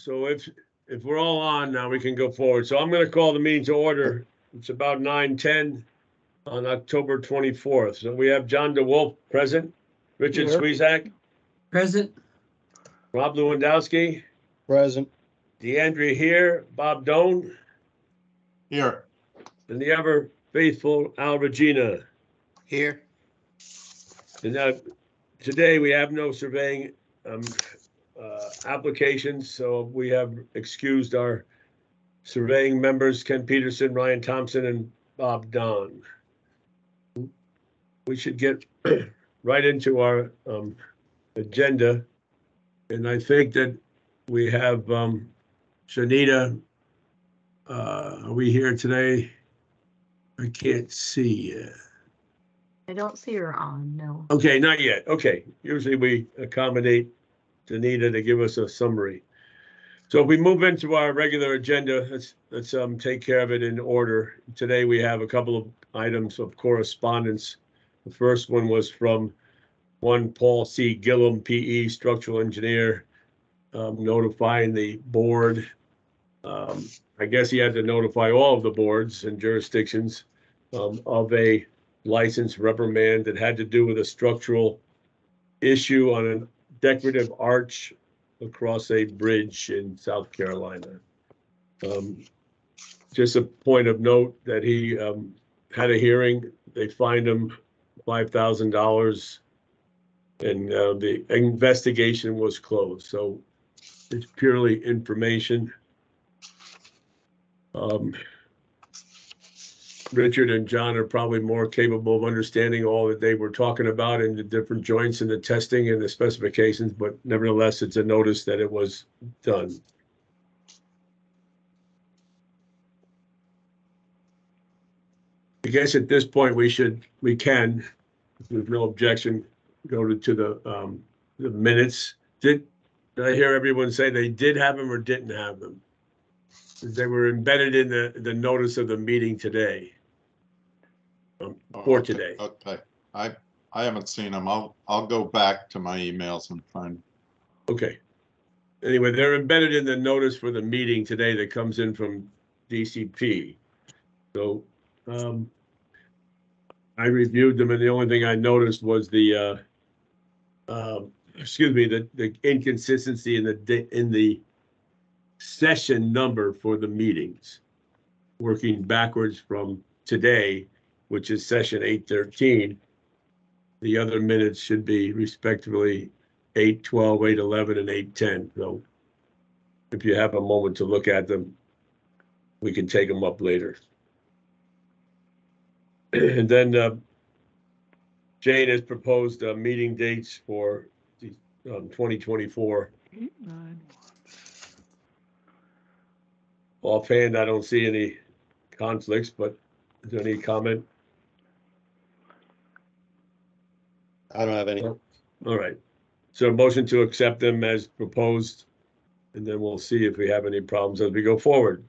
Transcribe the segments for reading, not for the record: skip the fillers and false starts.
So if we're all on now, we can go forward. So I'm going to call the meeting to order. It's about 9:10 on October 24th. So we have John DeWolf present, Richard Here. Sweezak, Present. Rob Lewandowski, Present. DeAndrea here, Bob Doan, Here. and the ever faithful Al Regina. Here. And today we have no surveying applications, so we have excused our surveying members, Ken Peterson, Ryan Thompson, and Bob Don. We should get right into our agenda. And I think that we have Shanita. Are we here today? I can't see. I don't see her on, no. Okay, not yet. Okay, usually we accommodate Danita to give us a summary. So if we move into our regular agenda, let's take care of it in order. Today we have a couple of items of correspondence. The first one was from one Paul C. Gillum, PE, structural engineer, notifying the board. I guess he had to notify all of the boards and jurisdictions of a license reprimand that had to do with a structural issue on a decorative arch across a bridge in South Carolina. Just a point of note that he had a hearing. They fined him $5,000 and the investigation was closed. So it's purely information. Richard and John are probably more capable of understanding all that they were talking about and the different joints and the testing and the specifications, but nevertheless, it's a notice that it was done. I guess at this point, we can, if there's no objection, go to the minutes. Did I hear everyone say they did have them or didn't have them? They were embedded in the notice of the meeting today. For today. Okay. I haven't seen them. I'll go back to my emails and find. Okay. Anyway, they're embedded in the notice for the meeting today that comes in from DCP. So I reviewed them, and the only thing I noticed was the inconsistency in the session number for the meetings, working backwards from today, which is session 813. The other minutes should be respectively 812, 811, and 810. So if you have a moment to look at them, we can take them up later. And then Jane has proposed meeting dates for 2024. 891. Offhand, I don't see any conflicts, but is there any comment? I don't have any. All right. So a motion to accept them as proposed, and then we'll see if we have any problems as we go forward.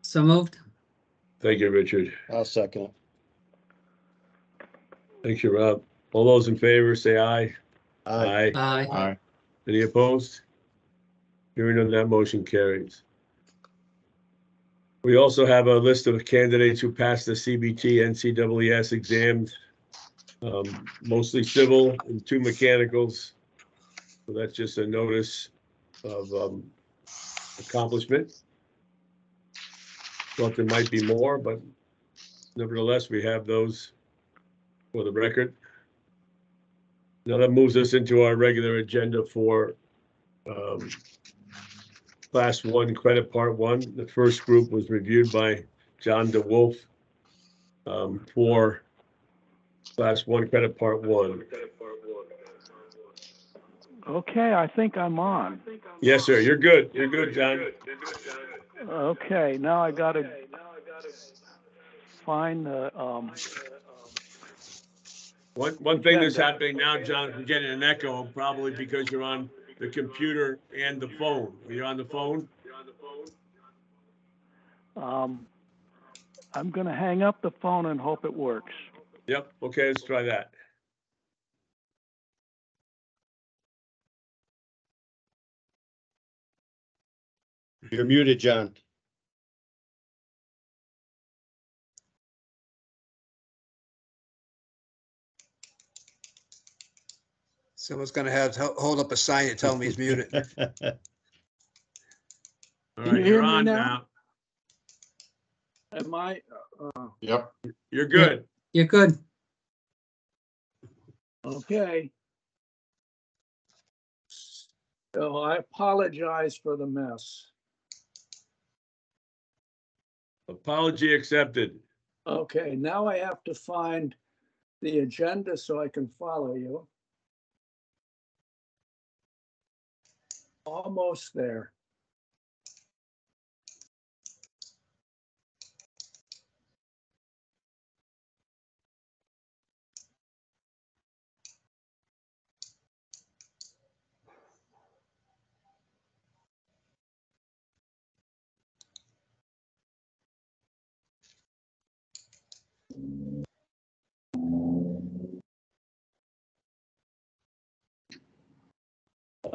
So moved. Thank you, Richard. I'll second it. Thank you, Rob. All those in favor, say aye. Aye. Aye. Aye. Any opposed? Hearing none, that motion carries. We also have a list of candidates who passed the CBT NCAAS exams, mostly civil and 2 mechanicals. So that's just a notice of accomplishment. Thought there might be more, but nevertheless, we have those for the record. Now that moves us into our regular agenda for Class 1 credit part 1. The first group was reviewed by John DeWolf for Class 1 credit part 1. Okay, I think I'm on. Yes, sir. You're good. You're good, John. Okay, now I gotta find the, One thing that's happening now, John, I'm getting an echo, probably because you're on the computer and the phone. Are you on the phone? I'm gonna hang up the phone and hope it works. Yep. Okay, let's try that. You're muted, John. Someone's gonna have to hold up a sign and tell me he's muted. All Can you right, hear you're me on now? now. Am I, Yep. You're good. You're good. okay. So I apologize for the mess. Apology accepted. Okay, now I have to find the agenda so I can follow you. Almost there.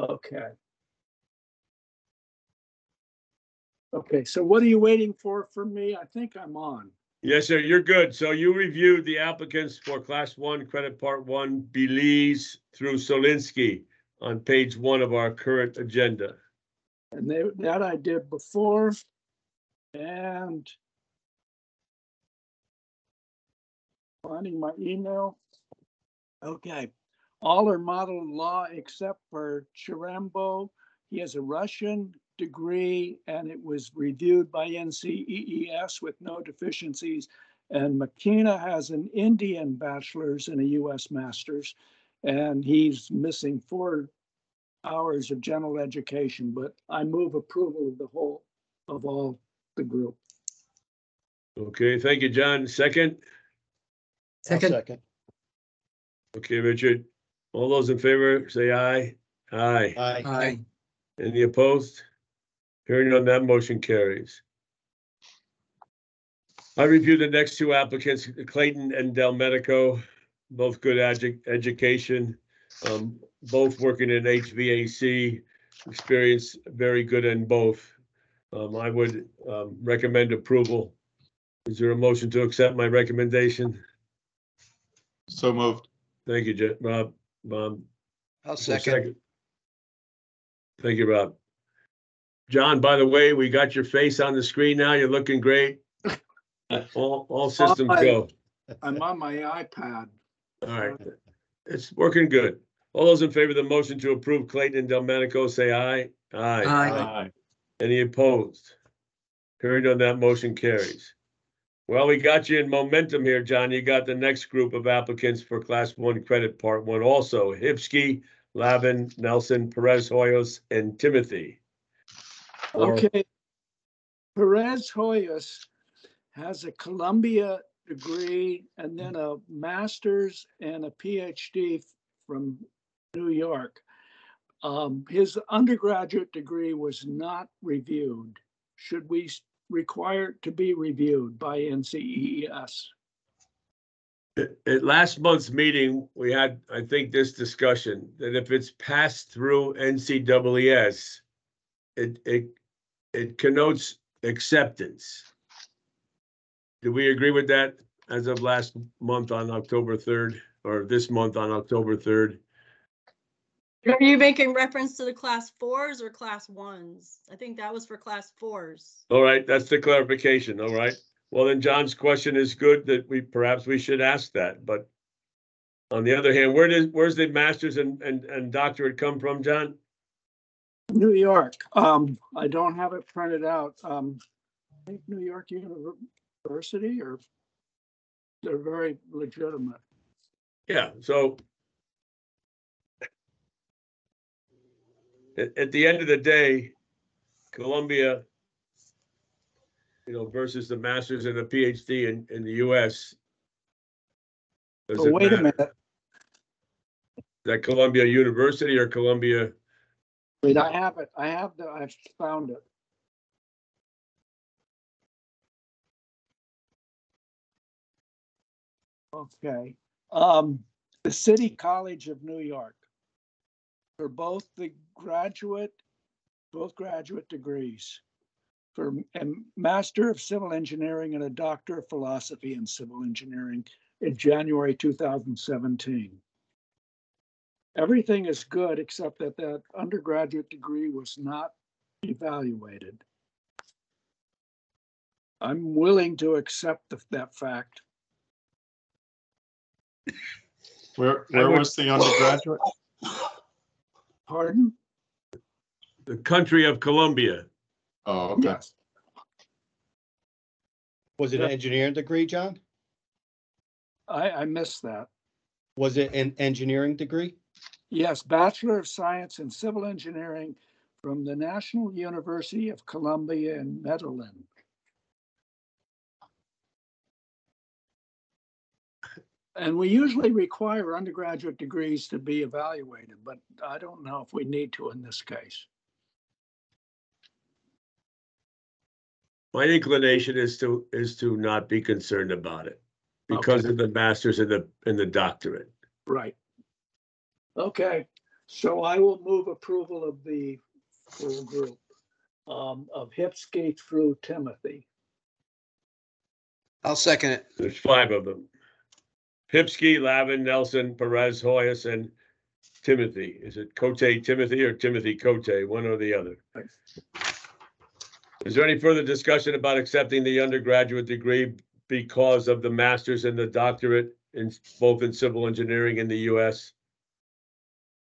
Okay. Okay, so what are you waiting for from me? I think I'm on. Yes, sir, you're good. So you reviewed the applicants for Class 1 Credit Part 1, Belize through Solinsky on page 1 of our current agenda. And that I did before. And finding my email. Okay. All are model law except for Chirambo. He has a Russian degree and it was reviewed by NCEES with no deficiencies. And McKenna has an Indian bachelor's and a US master's. And he's missing 4 hours of general education, but I move approval of the whole, of all the group. Okay, thank you, John. Second? I'll Second. second. Okay, Richard. All those in favor, say aye. Aye. Aye. Aye. Any opposed? Hearing none, that motion carries. I reviewed the next 2 applicants, Clayton and Del Medico, both good education, both working in HVAC, experience very good in both. I would recommend approval. Is there a motion to accept my recommendation? So moved. Thank you, Rob. I'll Is there a second. Thank you, Rob. John, by the way, we got your face on the screen now. You're looking great. All systems go. I'm on my iPad. All right. It's working good. All those in favor of the motion to approve Clayton and Delmenico, say aye. Aye. Aye. Any opposed? Hearing none, that motion carries. Well, we got you in momentum here, John. You got the next group of applicants for Class 1 Credit Part 1 also. Hipsky, Lavin, Nelson, Perez Hoyos, and Timothy. Okay. Perez Hoyos has a Columbia degree and then a master's and a PhD from New York. His undergraduate degree was not reviewed. Should we require it to be reviewed by NCEES? At last month's meeting, we had, I think, this discussion that if it's passed through NCEES, it connotes acceptance. Do we agree with that as of last month on October 3rd, or this month on October 3rd? Are you making reference to the class 4s or class 1s? I think that was for class 4s. All right, that's the clarification. All right. Well, then John's question is good that perhaps we should ask that. But on the other hand, where's the master's and doctorate come from, John? New York. I don't have it printed out. I think New York University, or they're very legitimate. Yeah. So at the end of the day, Columbia, versus the master's and the PhD in the U.S. Does So it wait a matter? minute. Is that Columbia University or Columbia? Wait, I have it. I found it. Okay. The City College of New York for both graduate degrees. for a Master of Civil Engineering and a Doctor of Philosophy in Civil Engineering in January 2017. Everything is good except that that undergraduate degree was not evaluated. I'm willing to accept that fact. Where would- was the undergraduate? Pardon? The country of Colombia. Oh, okay. Yes. Was it Yeah. an engineering degree, John? I missed that. Was it an engineering degree? Yes, Bachelor of Science in Civil Engineering from the National University of Colombia in Medellin. And we usually require undergraduate degrees to be evaluated, but I don't know if we need to in this case. My inclination is to not be concerned about it because Okay. of the master's and the doctorate. Right. Okay, so I will move approval of the full group of Hipsky through Timothy. I'll second it. There's 5 of them. Hipsky, Lavin, Nelson, Perez, Hoyas, and Timothy. Is it Cote Timothy or Timothy Cote, one or the other? Is there any further discussion about accepting the undergraduate degree because of the master's and the doctorate in both in civil engineering in the US?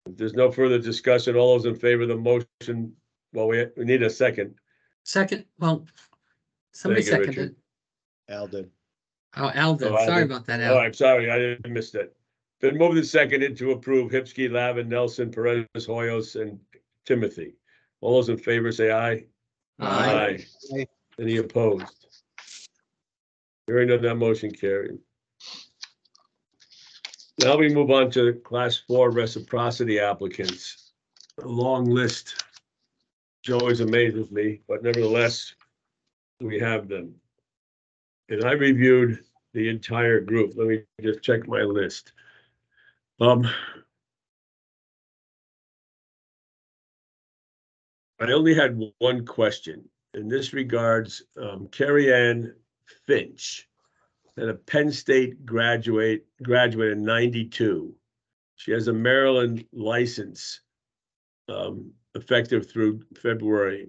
If there's no further discussion, all those in favor of the motion, well, we need a second. Second, well, somebody Thank you, seconded. Richard. Al did. Oh, Al did. Oh, Al Sorry did. about that, Oh, Al. I'm sorry, I missed it. Been moved and seconded to approve Hipsky, Lavin, Nelson, Perez, Hoyos, and Timothy. All those in favor say aye. Aye. Aye. Any opposed? Hearing none, that motion carried. Now we move on to class 4 reciprocity applicants. A long list. Which always amazes me, but nevertheless, we have them. And I reviewed the entire group. Let me just check my list. I only had one question, and this regards Carrie Ann Finch, and a Penn State graduate in '92. She has a Maryland license effective through February.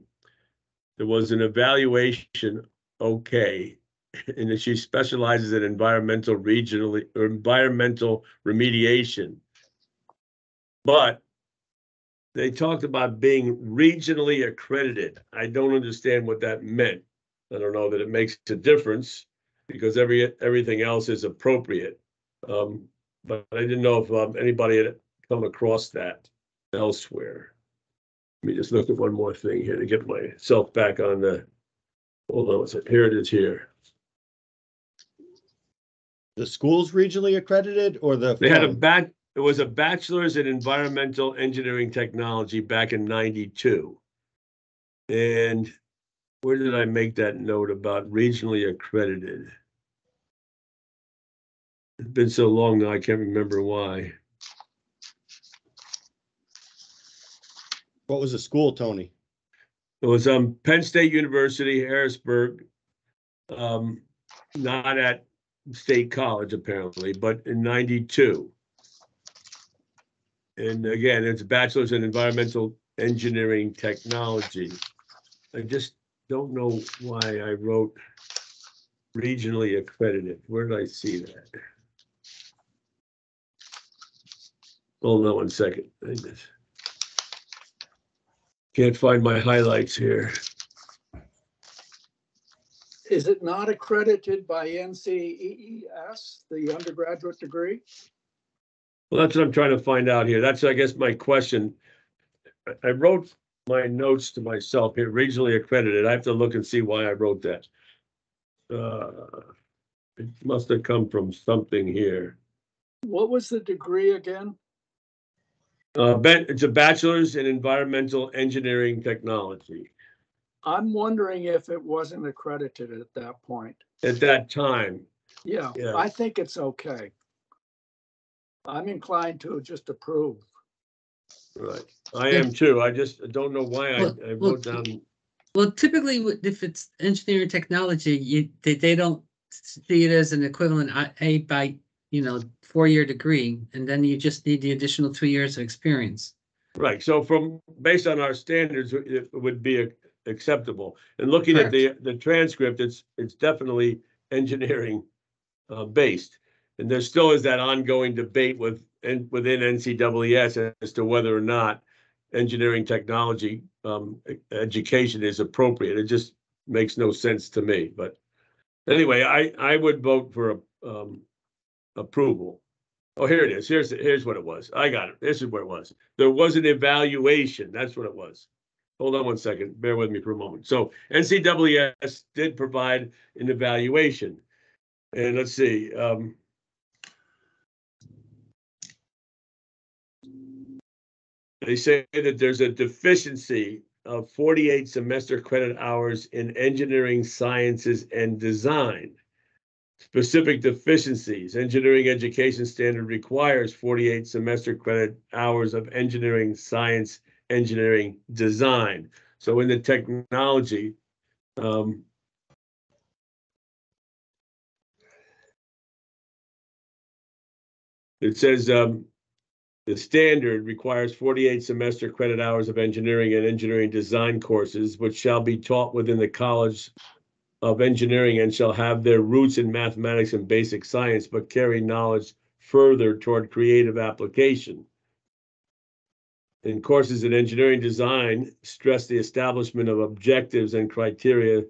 There was an evaluation, okay, and that she specializes in environmental remediation. But they talked about being regionally accredited. I don't understand what that meant. I don't know that it makes a difference because everything else is appropriate. But I didn't know if anybody had come across that elsewhere. Let me just look at one more thing here to get myself back on the, hold on a second, here it is here. The school's regionally accredited or the? They had firm? it was a bachelor's in environmental engineering technology back in '92. And where did I make that note about regionally accredited? It's been so long now, I can't remember why. What was the school, Tony? It was Penn State University, Harrisburg, not at State College apparently, but in '92. And again, it's a bachelor's in environmental engineering technology. I just don't know why I wrote regionally accredited. Where did I see that? Hold on one second. I just can't find my highlights here. Is it not accredited by NCEES, the undergraduate degree? Well, that's what I'm trying to find out here. That's, I guess, my question. I wrote my notes to myself here, regionally accredited. I have to look and see why I wrote that. It must have come from something here. What was the degree again? It's a bachelor's in environmental engineering technology. I'm wondering if it wasn't accredited at that point. At that time, Yeah, Yeah. I think it's okay. I'm inclined to just approve. right. I am too. I just don't know why I Well, wrote down. Well, typically, if it's engineering technology, they don't see it as an equivalent by, 4-year degree, and then you just need the additional 2 years of experience. Right, so based on our standards, it would be acceptable. And looking at the transcript, it's definitely engineering based. And there still is that ongoing debate within NCEES as to whether or not engineering technology education is appropriate. It just makes no sense to me. But anyway, I would vote for approval. Oh, here it is. Here's what it was. I got it. This is where it was. There was an evaluation. That's what it was. Hold on one second. Bear with me for a moment. So NCEES did provide an evaluation. And let's see. They say that there's a deficiency of 48 semester credit hours in engineering sciences and design. Specific deficiencies. Engineering education standard requires 48 semester credit hours of engineering science, engineering design. So in the technology, it says the standard requires 48 semester credit hours of engineering and engineering design courses, which shall be taught within the College of Engineering and shall have their roots in mathematics and basic science, but carry knowledge further toward creative application. In courses in engineering design, stress the establishment of objectives and criteria,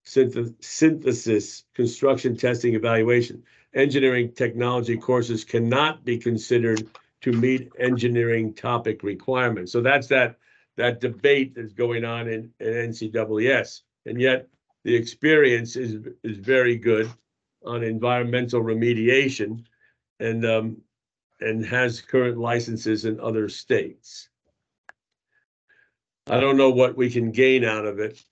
synthesis, construction, testing, evaluation. Engineering technology courses cannot be considered to meet engineering topic requirements. So that's that debate that's going on in NCEES. And yet the experience is very good on environmental remediation and has current licenses in other states. I don't know what we can gain out of it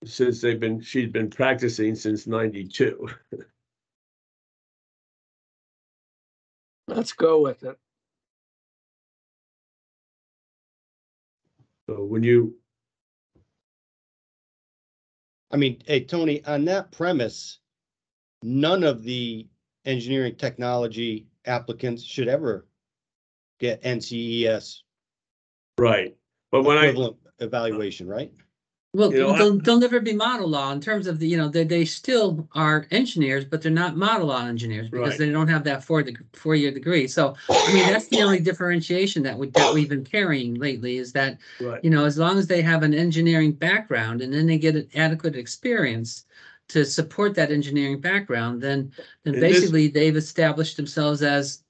since she's been practicing since '92. Let's go with it. So when you, I mean, hey, Tony, on that premise, none of the engineering technology applicants should ever get NCEES right, but when equivalent evaluation, right? Well, You know, they'll never be model law in terms of they still are engineers, but they're not model law engineers because Right. they don't have that 4-year degree. So, I mean, that's the only differentiation that we've been carrying lately is that, right, as long as they have an engineering background and then they get an adequate experience to support that engineering background, then basically they've established themselves as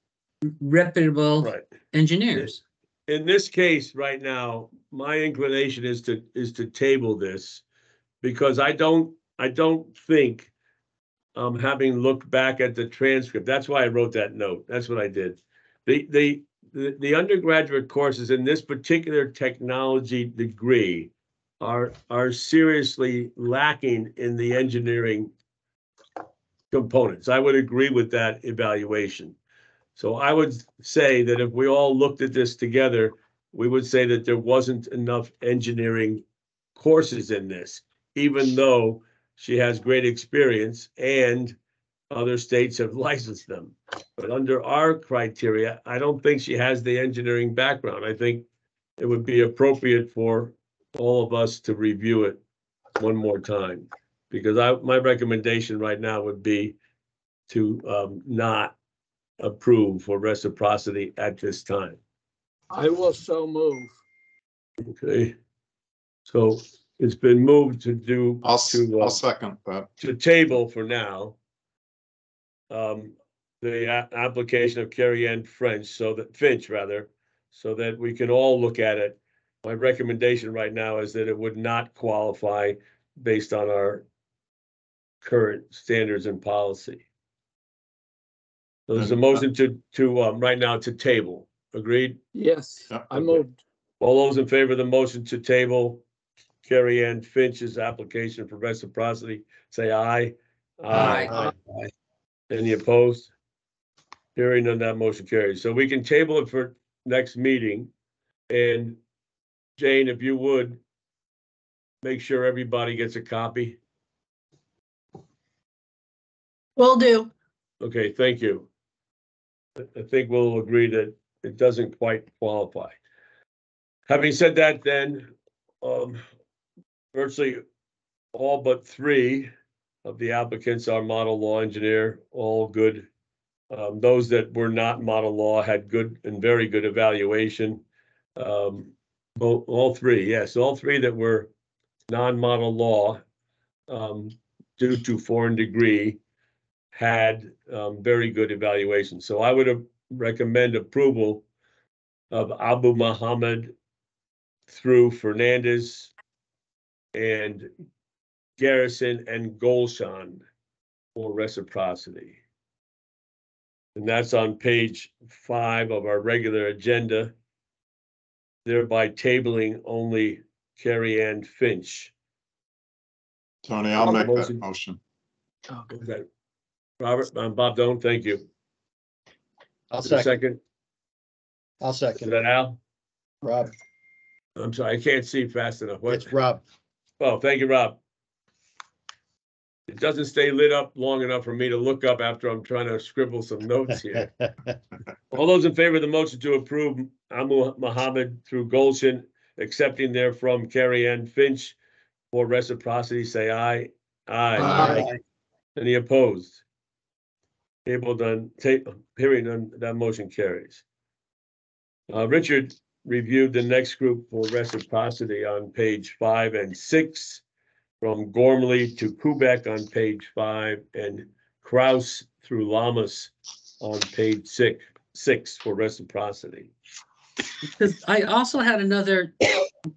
reputable right. engineers. In this case right now, my inclination is to table this because I don't think, having looked back at the transcript, that's why I wrote that note. That's what I did. The undergraduate courses in this particular technology degree are seriously lacking in the engineering components. I would agree with that evaluation. So I would say that if we all looked at this together, we would say that there wasn't enough engineering courses in this, even though she has great experience and other states have licensed them. But under our criteria, I don't think she has the engineering background. I think it would be appropriate for all of us to review it one more time, because my recommendation right now would be to not approve for reciprocity at this time. I will so move. Okay. So it's been moved to do I'll second that. to table for now. The application of Carrie Ann Finch, so that we can all look at it. My recommendation right now is that it would not qualify based on our current standards and policy. So there's a motion to right now to table. Agreed? Yes, Yep. I moved. All those in favor of the motion to table Carrie Ann Finch's application for reciprocity, say aye. Aye. Any opposed? Hearing none, that motion carries. So we can table it for next meeting. And Jane, if you would, make sure everybody gets a copy? Will do. Okay, thank you. I think we'll agree that it doesn't quite qualify. Having said that, then, virtually all but 3 of the applicants are model law engineer, all good. Those that were not model law had good and very good evaluation. All 3, yes, all 3 that were non-model law, due to foreign degree, had very good evaluation. So I would recommend approval of Abu Muhammad through Fernandez and Garrison and Golshan for reciprocity. And that's on page 5 of our regular agenda, thereby tabling only Carrie Ann Finch. Tony, I'll make that Motion. motion. Okay. Robert, Bob Doan, thank you. I'll Is there a second. I'll Is second. that Al? Rob, I'm sorry, I can't see fast enough. What? it's Rob. Oh, thank you, Rob. It doesn't stay lit up long enough for me to look up after I'm trying to scribble some notes here. All those in favor of the motion to approve Abu Muhammad through Golshan, accepting therefrom Carrie Ann Finch for reciprocity, say aye. Aye. Any opposed? Table done, hearing none, that motion carries. Richard reviewed the next group for reciprocity on page 5 and 6, from Gormley to Quebec on page 5, and Kraus through Lamas on page 6 for reciprocity. Because I also had another,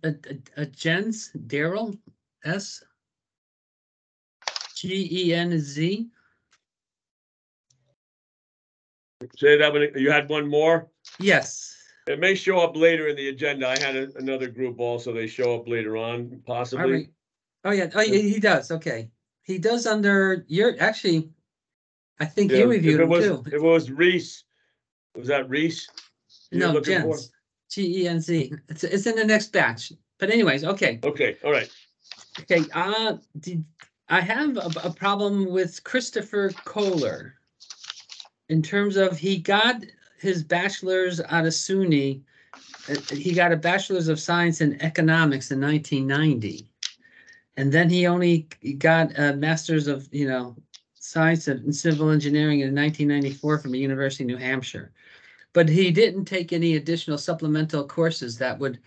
a Jens, Daryl, S. Genz. Say that when you had one more? Yes. It may show up later in the agenda. I had another group also. They show up later on, All possibly. right. Oh, yeah. Oh, yeah, he does. Okay. He does under your, actually, I think Yeah, you reviewed him if too. it was Reese, was that Reese? you're No, looking for? Jens. Genz. It's in the next batch. But anyways, okay. Okay, all right. Okay. I have a problem with Christopher Kohler in terms of he got his bachelor's out of SUNY. He got a bachelor's of science in economics in 1990. And then he only got a master's of, science in civil engineering in 1994 from the University of New Hampshire. But he didn't take any additional supplemental courses that would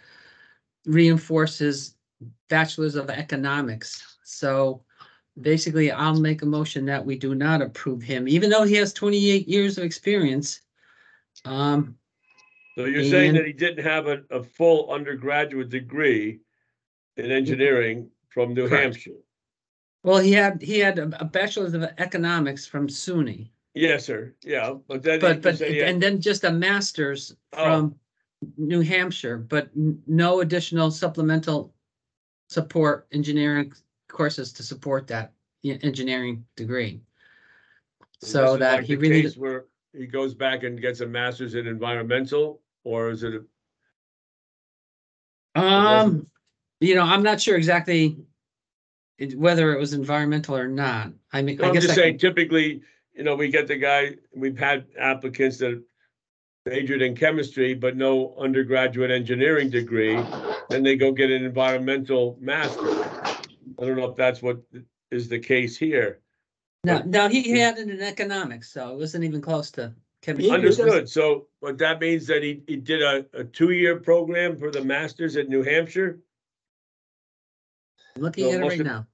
reinforce his bachelor's of economics. So basically, I'll make a motion that we do not approve him, even though he has 28 years of experience. So you're saying And- that he didn't have a full undergraduate degree in engineering from New Correct. Hampshire? Well, he had a bachelor's of economics from SUNY, Yes, sir. Yeah, but then but you say he had- and then just a master's Oh. from New Hampshire, but no additional supplemental support engineering courses to support that engineering degree. this So is that like he the really, case where he goes back and gets a master's in environmental, or is it? I'm not sure exactly whether it was environmental or not. I mean, Well, I I'm guess just I saying, can, typically, we get the guy, we've had applicants that majored in chemistry, but no undergraduate engineering degree, then they go get an environmental master. I don't know if that's what is the case here. no, he had it in economics, so it wasn't even close to chemistry. Understood. So, but that means that he did a 2-year program for the masters at New Hampshire? I'm looking So at it must right have- now.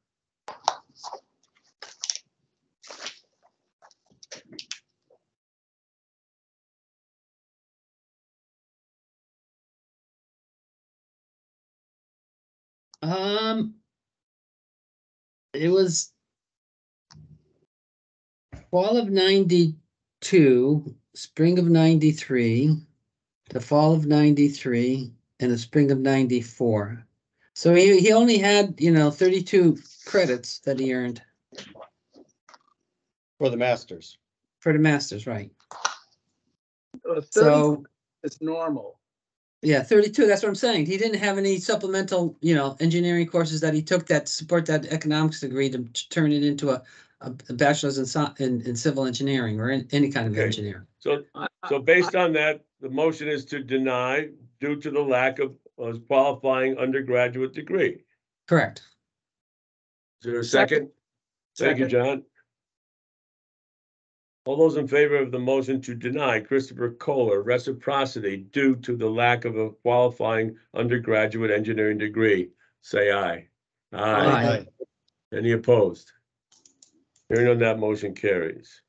It was fall of 92, spring of 93, the fall of 93, and the spring of 94. So he only had, 32 credits that he earned For the masters. for the masters, right? 30 So is normal. Yeah, 32, that's what I'm saying. He didn't have any supplemental, engineering courses that he took that support that economics degree to turn it into a bachelor's in civil engineering or in any kind of Okay. engineering. So based on that, the motion is to deny due to the lack of a qualifying undergraduate degree. Correct. Is there a second? Thank you, John. All those in favor of the motion to deny Christopher Kohler reciprocity due to the lack of a qualifying undergraduate engineering degree, say aye. Aye. Any opposed? Hearing none, that motion carries.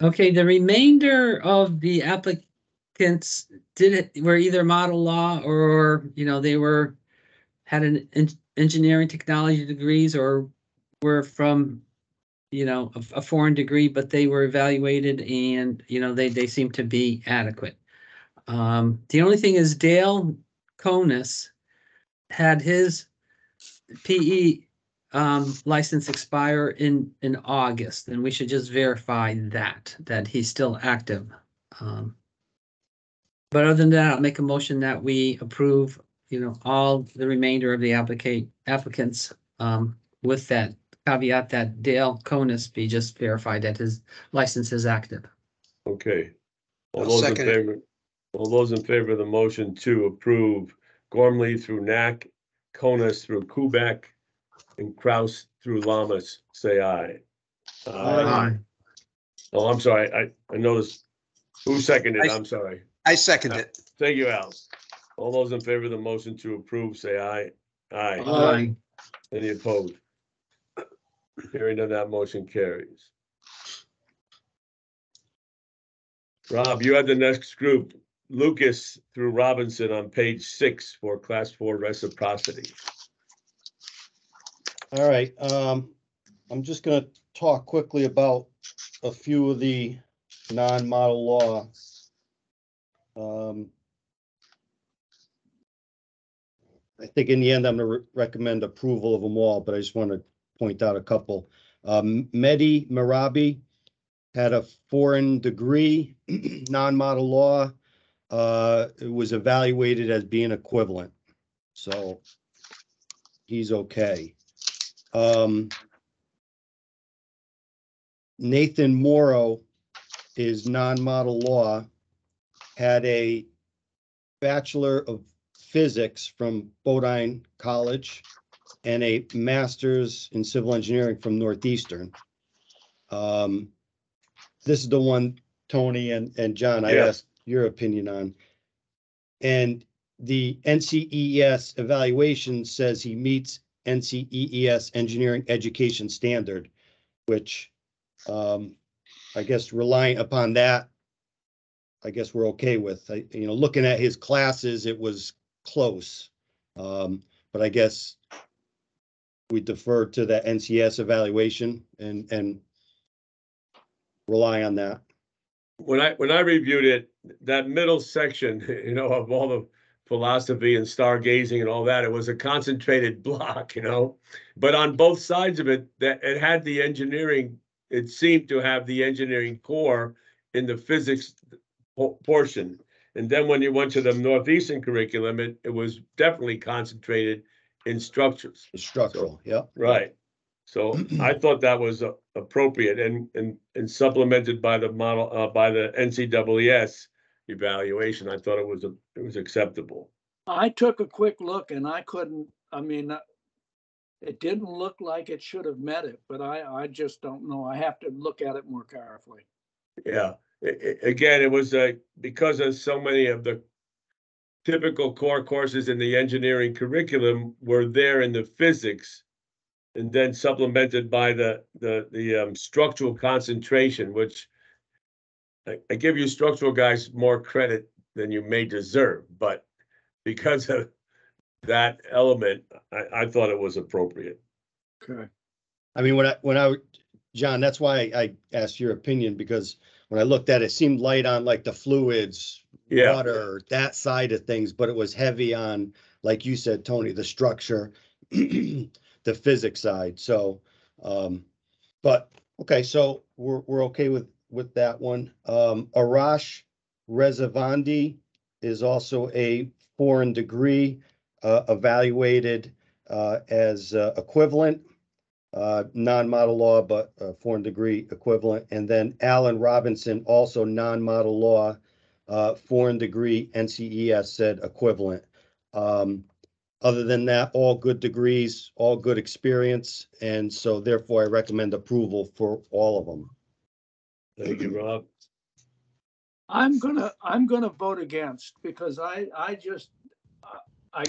Okay, the remainder of the applicants were either model law or, they had an engineering technology degrees or were from, a foreign degree, but they were evaluated and, they seem to be adequate. The only thing is Dale Conus had his PE license expire in August, and we should just verify that he's still active. But other than that, I'll make a motion that we approve, all the remainder of the applicants with that caveat that Dale Conus be just verified that his license is active. Okay. All I'll those in second it. favor, all those in favor of the motion to approve Gormley through Knack, Conus through Kubek, and Kraus through Lamas, say aye. Aye. Oh, I'm sorry. I noticed. Who seconded? I'm sorry. I second it. Thank you, Al. All those in favor of the motion to approve, say aye. Aye. Aye. Any opposed? Hearing none, that motion carries. Rob, you had the next group, Lucas through Robinson on page 6 for class 4 reciprocity. All right, I'm just gonna talk quickly about a few of the non-model law. I think in the end, I'm gonna recommend approval of them all, but I just want to point out a couple. Mehdi Marabi had a foreign degree, non-model law. It was evaluated as being equivalent, so he's okay. Nathan Morrow is non-model law, had a Bachelor of Physics from Bodine College and a master's in civil engineering from Northeastern. This is the one, Tony and John, I asked your opinion on. And the NCEES evaluation says he meets NCEES engineering education standard, which I guess relying upon that, I guess we're okay with. Looking at his classes, it was close. But I guess we defer to the NCEES evaluation and rely on that. When I reviewed it, that middle section, of all the philosophy and stargazing and all that, it was a concentrated block, but on both sides of it, that it had the engineering, it seemed to have the engineering core in the physics portion. And then when you went to the Northeastern curriculum, it was definitely concentrated in structures. Structural, yeah. Right. So I thought that was appropriate and supplemented by the model by the NCEES evaluation. I thought it was acceptable. I took a quick look and I couldn't, it didn't look like it should have met it, but I just don't know. I have to look at it more carefully. Yeah. Again, it was because of so many of the typical core courses in the engineering curriculum were there in the physics, and then supplemented by the structural concentration, which I give you structural guys more credit than you may deserve, but because of that element, I thought it was appropriate. Okay. I mean, John, that's why I asked your opinion, because when I looked at it, it seemed light on like the fluids, water, that side of things, but it was heavy on, like you said, Tony, the structure, the physics side. So, but okay, so we're okay with that one. Arash Rezavandi is also a foreign degree, evaluated as equivalent, non-model law, but foreign degree equivalent. And then Alan Robinson, also non-model law, foreign degree, NCES said equivalent. Other than that, all good degrees, all good experience, and so therefore I recommend approval for all of them. Thank you, Rob. I'm gonna vote against because I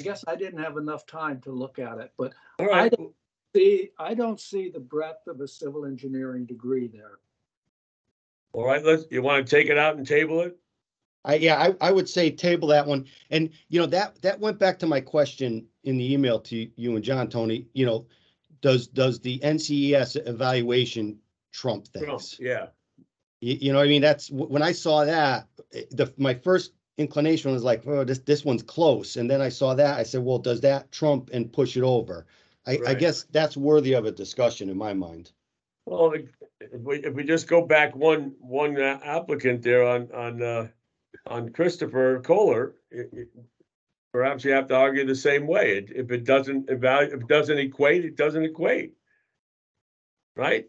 guess I didn't have enough time to look at it, but All right, I don't see the breadth of a civil engineering degree there. all right, you want to take it out and table it? I would say table that one. And, that went back to my question in the email to you and John, Tony, does the NCES evaluation trump things? Yeah, You know what I mean? That's when I saw that, my first inclination was like, oh, this one's close. And then I saw that, I said, well, does that trump and push it over? I Right. guess that's worthy of a discussion in my mind. well, if we just go back one applicant there on Christopher Kohler, perhaps you have to argue the same way. If it doesn't equate, it doesn't equate. Right?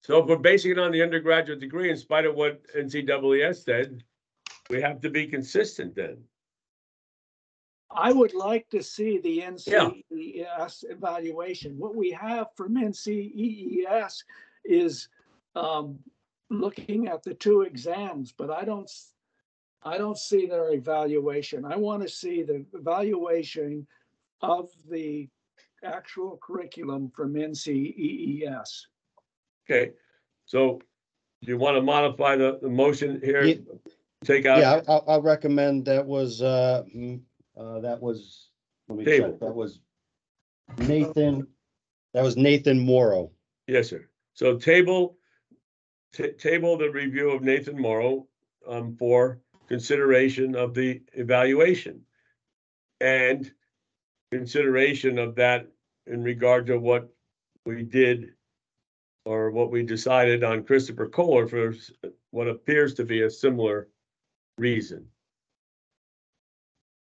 So if we're basing it on the undergraduate degree, in spite of what NCEES said, we have to be consistent then. I would like to see the NCEES evaluation. What we have from NCEES is looking at the two exams, but I don't see their evaluation. I want to see the evaluation of the actual curriculum from NCEES. Okay, so do you want to modify the motion here? Yeah. Take out. Yeah, I'll recommend that was, let me Table. check, that was Nathan Morrow. Yes, sir. So table the review of Nathan Morrow for consideration of the evaluation and consideration of that in regard to what we did or what we decided on Christopher Kohler for what appears to be a similar reason.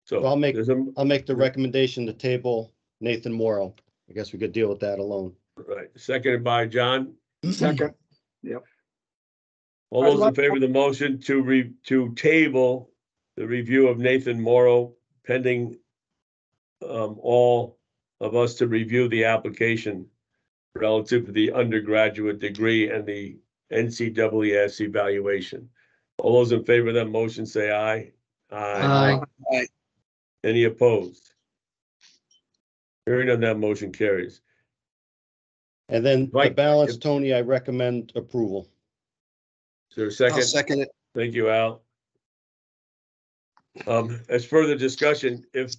So I'll make the recommendation to table Nathan Morrow. I guess we could deal with that alone. Right, seconded by John. Second. Yep. All those in favor of the motion to table the review of Nathan Morrow pending all of us to review the application relative to the undergraduate degree and the NCEES evaluation. All those in favor of that motion say aye. Aye. Any opposed? Hearing none, that motion carries. And then the Right. balance, Tony, I recommend approval. Is there a I'll second? second it. Thank you, Al. As further discussion, if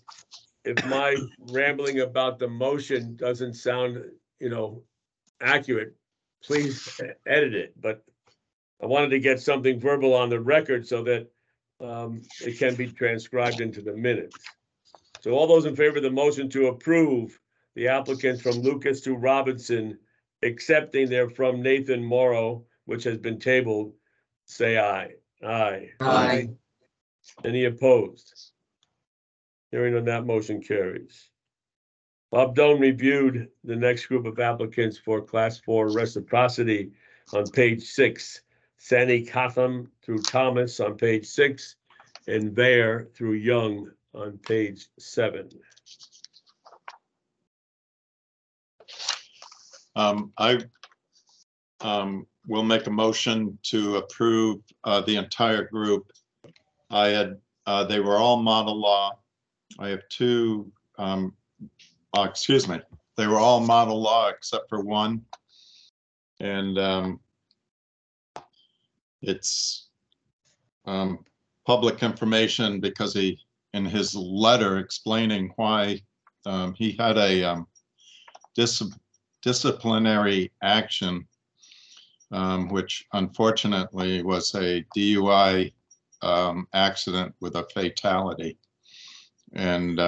my rambling about the motion doesn't sound, accurate, please edit it. But I wanted to get something verbal on the record so that it can be transcribed into the minutes. So all those in favor of the motion to approve the applicants from Lucas to Robinson, accepting they're from Nathan Morrow, which has been tabled, say aye. Aye. Aye. Any opposed? Hearing on that, motion carries. Bob Doan reviewed the next group of applicants for Class 4 reciprocity on page 6, Sani Katham through Thomas on page 6, and Bear through Young on page 7. I will make a motion to approve the entire group. They were all model law. I have two, excuse me, they were all model law except for one. And it's public information because he, in his letter explaining why he had a disciplinary action, which unfortunately was a DUI accident with a fatality. And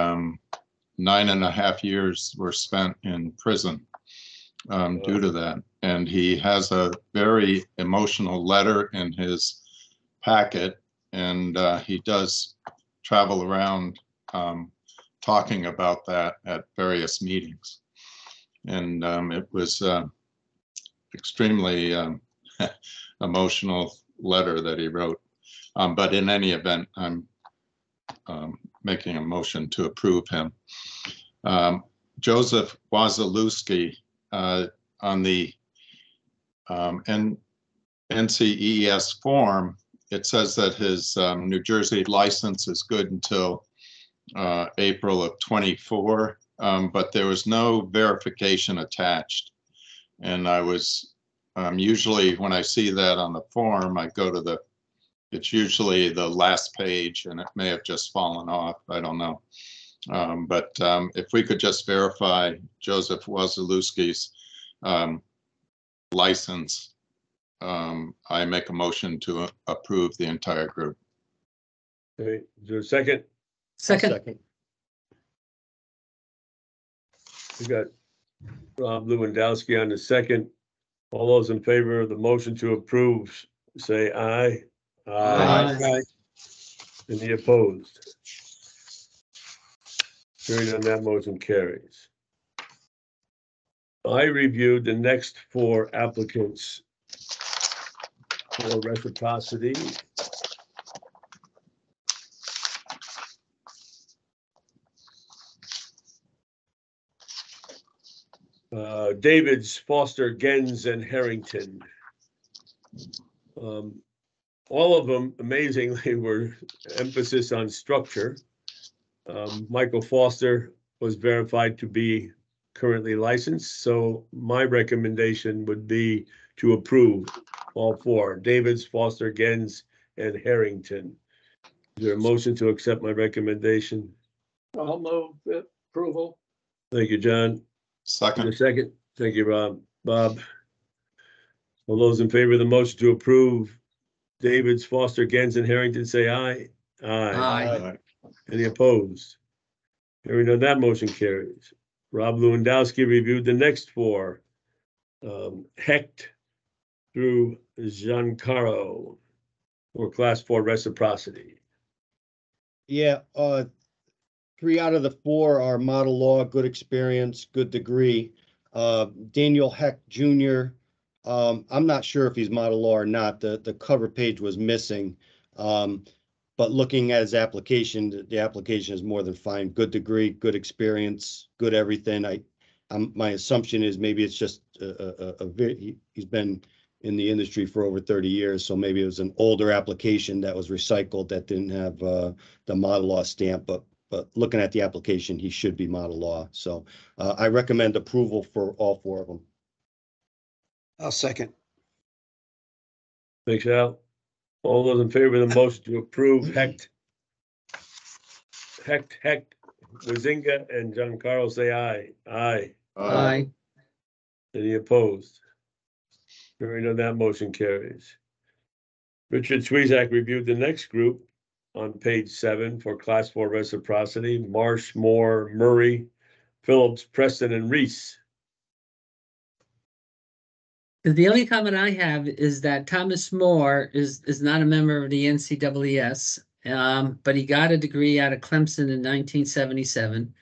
9.5 years were spent in prison due to that. And he has a very emotional letter in his packet and he does travel around talking about that at various meetings. And it was extremely emotional letter that he wrote. But in any event, I'm making a motion to approve him. Joseph Wazalewski on the NCEES form, it says that his New Jersey license is good until April of 24, but there was no verification attached. And I was usually, when I see that on the form, I go to it's usually the last page, and it may have just fallen off. I don't know. But if we could just verify Joseph Wazalewski's license, I make a motion to approve the entire group. Okay, is there a second? Second. We got Rob Lewandowski on the second. All those in favor of the motion to approve, say aye. Aye. Any opposed? Hearing none, that motion carries. I reviewed the next 4 applicants for reciprocity. Davids, Foster, Gens, and Harrington. All of them, amazingly, were emphasis on structure. Michael Foster was verified to be currently licensed, so my recommendation would be to approve all 4, Davids, Foster, Gens, and Harrington. Is there a motion to accept my recommendation? I'll move the approval. Thank you, John. Second. A second. Thank you, Rob. Bob. All those in favor of the motion to approve Davids, Foster, Gens, and Harrington, say aye. Aye. Any opposed? Hearing none, that motion carries. Rob Lewandowski reviewed the next 4. Hecht through Giancarlo for class 4 reciprocity. Yeah, 3 out of the 4 are model law, good experience, good degree. Daniel Heck Jr., I'm not sure if he's model law or not. The cover page was missing. But looking at his application, the application is more than fine. Good degree, good experience, good everything. My assumption is maybe it's just he's been in the industry for over 30 years, so maybe it was an older application that was recycled that didn't have the model law stamp. But looking at the application, he should be model law. So I recommend approval for all 4 of them. I'll second. Thanks, Al. All those in favor of the motion to approve Hecht, Bazinga, and Giancarlo, say aye. Aye. Any opposed? Hearing none, that motion carries. Richard Swezak reviewed the next group on page 7 for class 4 reciprocity: Marsh, Moore, Murray, Phillips, Preston, and Reese. The only comment I have is that Thomas Moore is not a member of the NCEES, but he got a degree out of Clemson in 1977.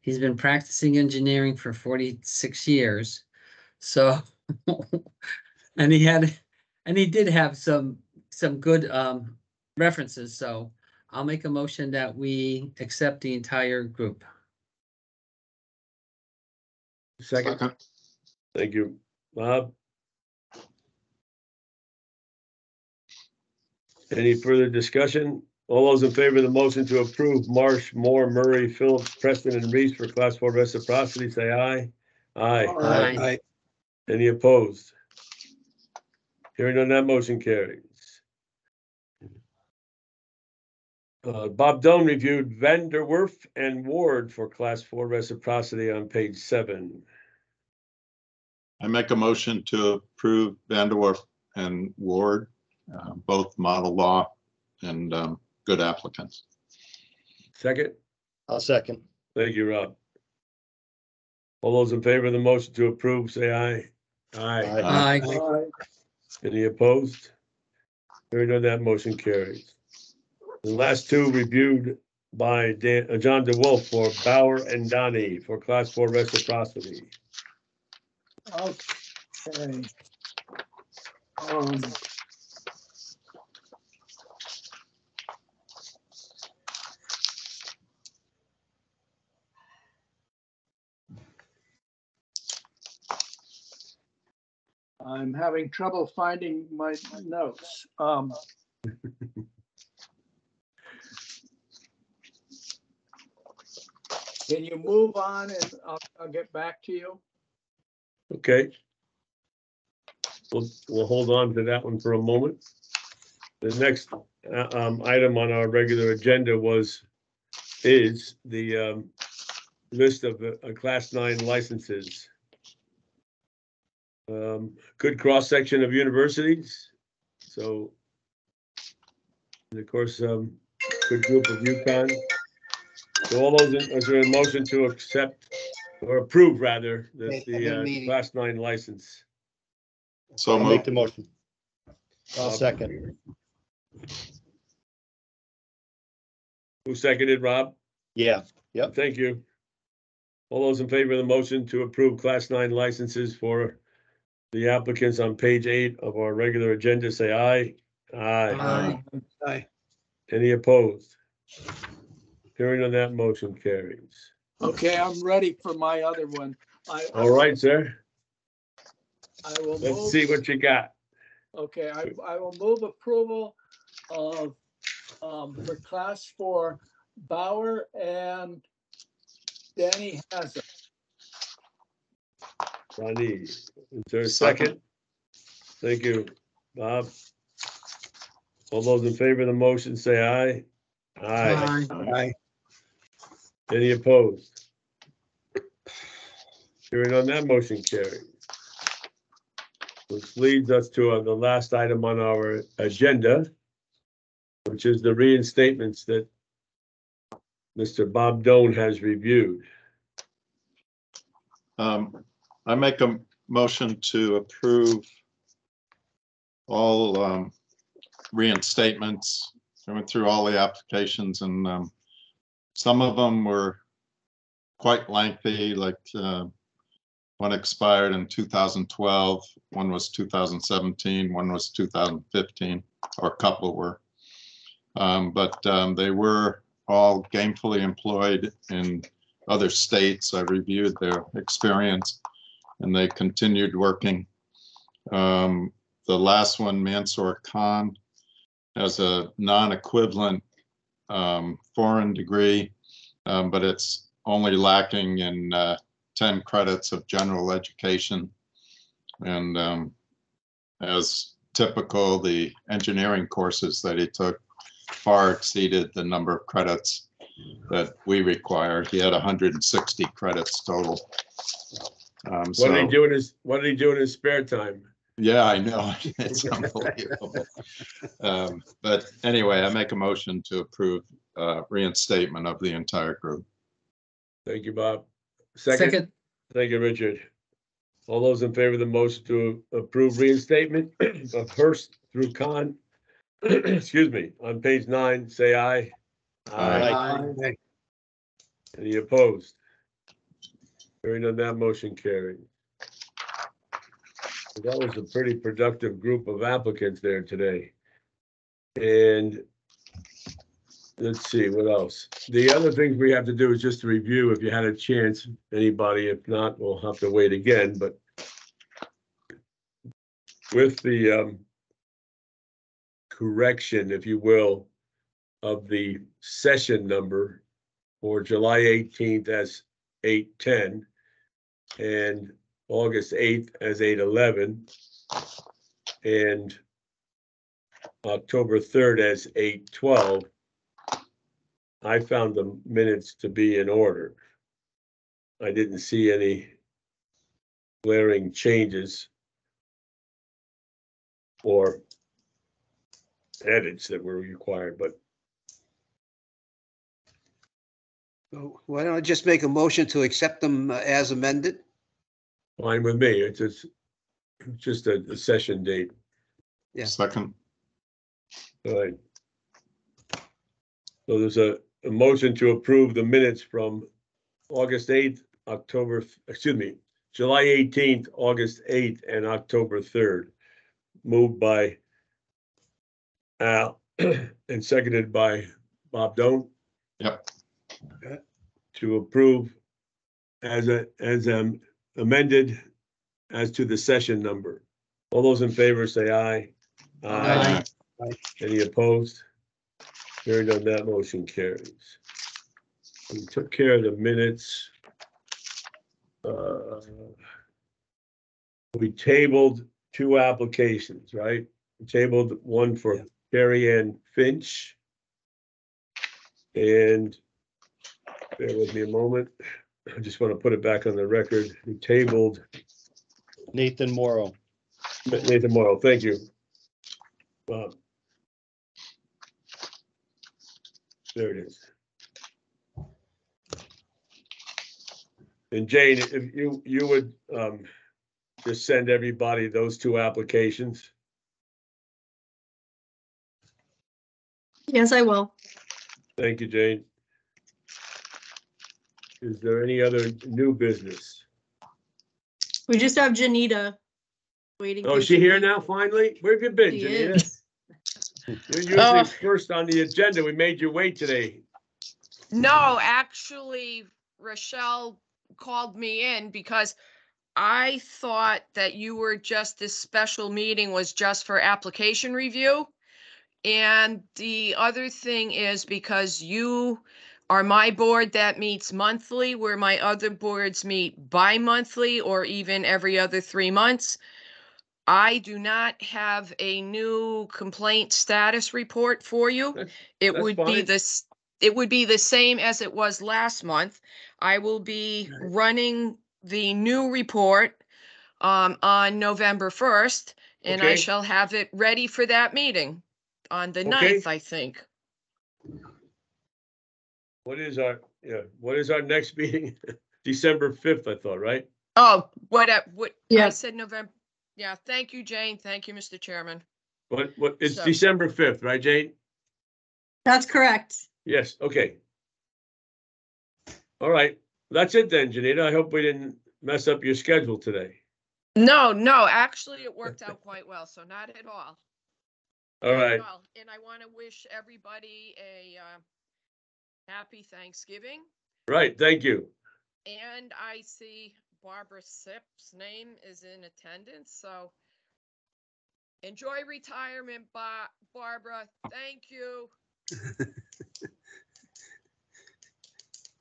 He's been practicing engineering for 46 years. So, and he did have some good references. So I'll make a motion that we accept the entire group. Second. Thank you, Bob. Any further discussion? All those in favor of the motion to approve Marsh, Moore, Murray, Phillips, Preston, and Reese for class 4 reciprocity, say aye. Aye. Any opposed? Hearing none, that motion carries. Bob Doan reviewed Vanderwerf and Ward for class 4 reciprocity on page 7. I make a motion to approve Vanderwerf and Ward, both model law and good applicants. Second. I'll second. Thank you, Rob. All those in favor of the motion to approve, say aye. Aye. Any opposed? Hearing none, that motion carries. The last two reviewed by John DeWolf for Bauer and Donnie for Class 4 reciprocity. Okay. I'm having trouble finding my notes. Can you move on and I'll get back to you? Okay. We'll hold on to that one for a moment. The next item on our regular agenda is the list of Class 9 licenses. Good cross-section of universities. So, and of course, good group of UConn. So all those, is there a motion to accept or approve rather the Class 9 license? So I'll make moved. the motion. I'll second. Who seconded, Rob? Yeah, yep. Thank you. All those in favor of the motion to approve Class 9 licenses for the applicants on page 8 of our regular agenda, say aye. Aye. Aye. Any opposed? Hearing on that, motion carries. Okay, I'm ready for my other one. All right, sir. I will Let's move. see what you got. Okay, I will move approval of, for Class 4, Bauer and Danny Hazard. Ronnie, is there a second? Thank you, Bob. All those in favor of the motion, say aye. Aye. Aye. Any opposed? Hearing on that, motion carries. Which leads us to the last item on our agenda, which is the reinstatements that Mr. Bob Doan has reviewed. I make a motion to approve all reinstatements. I went through all the applications and some of them were quite lengthy, like one expired in 2012, one was 2017, one was 2015, or a couple were. But they were all gainfully employed in other states. I reviewed their experience and they continued working. The last one, Mansour Khan, has a non-equivalent foreign degree, but it's only lacking in 10 credits of general education. And as typical, the engineering courses that he took far exceeded the number of credits that we require. He had 160 credits total. What did he do in his spare time? Yeah, I know. It's unbelievable. But anyway, I make a motion to approve reinstatement of the entire group. Thank you, Bob. Second. Thank you, Richard. All those in favor of the motion to approve reinstatement of Hurst through Khan, excuse me, on page 9, say aye. Aye. Any opposed? Hearing on that, motion carried. That was a pretty productive group of applicants there today. And let's see, what else? The other things we have to do is just to review if you had a chance, anybody. If not, we'll have to wait again. But with the correction, if you will, of the session number for July 18th as 8:10 and August 8th as 8:11 and October 3rd as 8:12, I found the minutes to be in order. I didn't see any glaring changes or edits that were required, but So why don't I just make a motion to accept them as amended? fine with me. It's just a session date. Yeah. Second. All right. So there's a motion to approve the minutes from August 8th, July 18th, August 8th, and October 3rd. Moved by Al and seconded by Bob Doan Yep. to approve as amended as to the session number. All those in favor say aye. Aye. Any opposed? Hearing none, that motion carries. We took care of the minutes. We tabled 2 applications, right? We tabled one for Carrie Ann Finch. And bear with me a moment. I just want to put it back on the record. We tabled Nathan Morrow. Nathan Morrow. Thank you. There it is. And Jane, if you would just send everybody those 2 applications. Yes, I will. Thank you, Jane. Is there any other new business? We just have Janita waiting. Oh, is she here now, finally? Where have you been, She Janita? is. You're usually first on the agenda. We made you wait today. No, actually, Rochelle called me in because I thought that you were just, this special meeting was just for application review. And the other thing is because you are my board that meets monthly, where my other boards meet bi-monthly or even every other 3 months. I do not have a new complaint status report for you. It That's would be fine. this, it would be the same as it was last month. I will be running the new report on November 1st, and I Okay. shall have it ready for that meeting on the Okay. 9th, I think. What is our next meeting? December 5th, I thought, right? Oh, what I Yeah. said November. Yeah, thank you, Jane. Thank you, Mr. Chairman. What, it's So- December 5th, right, Jane? That's correct. Yes, okay. All right, that's it then, Janita. I hope we didn't mess up your schedule today. No, actually, it worked out quite well, so not at all. All Not at right, all. And I want to wish everybody a happy Thanksgiving. right, thank you. And I see Barbara Sipp's name is in attendance, so enjoy retirement, Barbara. Thank you.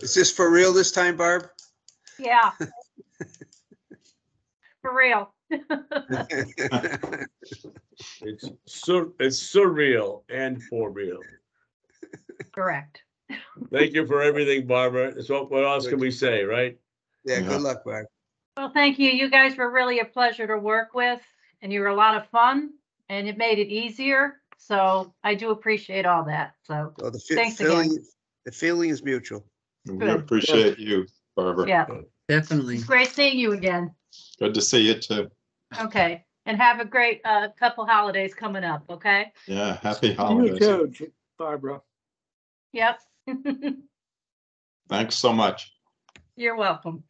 Is this for real this time, Barb? Yeah. For real. It's surreal and for real. Correct. Thank you for everything, Barbara. So what else can we say, right? Yeah, Yeah. good luck, Barb. Well, thank you. You guys were really a pleasure to work with, and you were a lot of fun, and it made it easier. So I do appreciate all that. So Well, Thanks again. the feeling is mutual. We Good. appreciate you, Barbara. yeah, Definitely. it's great seeing you again. Good to see you too. Okay, and have a great couple holidays coming up. Okay. Yeah, happy You holidays. too, Barbara. Yep. Thanks so much. You're welcome.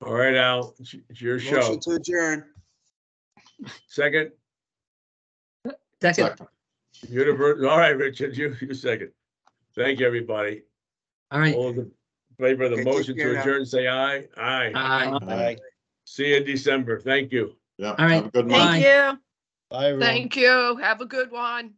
All right, Al, it's your show. Motion to adjourn. Second, Second. all right, Richard, you second. Thank you, everybody. All right. All in favor of the Okay, take motion care to now. adjourn, say aye. Aye. Aye. Aye. See you in December. Thank you. Yeah, All right. have a good Bye. night. Thank you. Bye, everyone. Thank you. Have a good one.